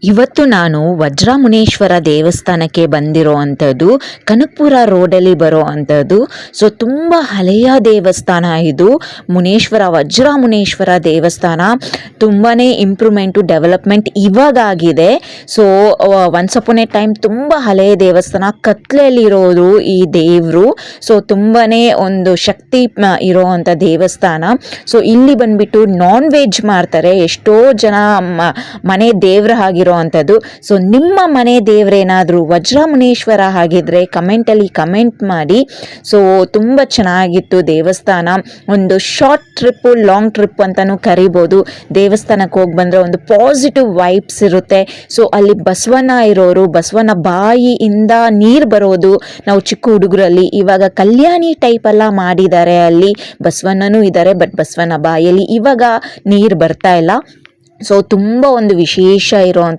ಇವತ್ತು ನಾನು ವಜ್ರಮುನೇಶ್ವರ ದೇವಸ್ಥಾನಕ್ಕೆ ಬಂದಿರೋ ಅಂಥದ್ದು ಕನಕಪುರ ರೋಡಲ್ಲಿ ಬರೋ ಅಂಥದ್ದು. ಸೊ ತುಂಬ ಹಳೆಯ ದೇವಸ್ಥಾನ ಇದು. ವಜ್ರಮುನೇಶ್ವರ ದೇವಸ್ಥಾನ ತುಂಬಾ ಇಂಪ್ರೂವ್ಮೆಂಟು ಡೆವಲಪ್ಮೆಂಟ್ ಇವಾಗ ಆಗಿದೆ. So once upon A time ತುಂಬ ಹಳೆಯ ದೇವಸ್ಥಾನ, ಕತ್ಲೆಯಲ್ಲಿರೋದು ಈ ದೇವರು. ಸೊ ತುಂಬಾ ಒಂದು ಶಕ್ತಿ ಇರೋ ಅಂಥ ದೇವಸ್ಥಾನ. ಸೊ ಇಲ್ಲಿ ಬಂದ್ಬಿಟ್ಟು ನಾನ್ ವೆಜ್ ಮಾಡ್ತಾರೆ. ಎಷ್ಟೋ ಜನ ಮನೆ ದೇವ್ರ ಆಗಿರೋ ಅಂಥದ್ದು. ಸೊ ನಿಮ್ಮ ಮನೆ ದೇವರೇನಾದರೂ ವಜ್ರಮುನೇಶ್ವರ ಆಗಿದ್ರೆ ಕಮೆಂಟಲ್ಲಿ ಕಮೆಂಟ್ ಮಾಡಿ. ಸೊ ತುಂಬ ಚೆನ್ನಾಗಿತ್ತು ದೇವಸ್ಥಾನ. ಒಂದು ಶಾರ್ಟ್ ಟ್ರಿಪ್ಪು, ಲಾಂಗ್ ಟ್ರಿಪ್ ಅಂತಲೂ ಕರಿಬೋದು. ದೇವಸ್ಥಾನಕ್ಕೆ ಹೋಗಿ ಬಂದರೆ ಒಂದು ಪಾಸಿಟಿವ್ ವೈಬ್ಸ್ ಇರುತ್ತೆ. ಸೊ ಅಲ್ಲಿ ಬಸವಣ್ಣ ಇರೋರು, ಬಸವಣ್ಣ ಬಾಯಿಯಿಂದ ನೀರು ಬರೋದು ನಾವು ಚಿಕ್ಕ ಹುಡುಗರಲ್ಲಿ. ಇವಾಗ ಕಲ್ಯಾಣಿ ಟೈಪ್ ಎಲ್ಲ ಮಾಡಿದ್ದಾರೆ, ಅಲ್ಲಿ ಬಸವಣ್ಣನೂ ಇದ್ದಾರೆ, ಬಟ್ ಬಸವಣ್ಣ ಬಾಯಲ್ಲಿ ಇವಾಗ ನೀರು ಬರ್ತಾ ಇಲ್ಲ. ಸೊ ತುಂಬ ಒಂದು ವಿಶೇಷ ಇರೋ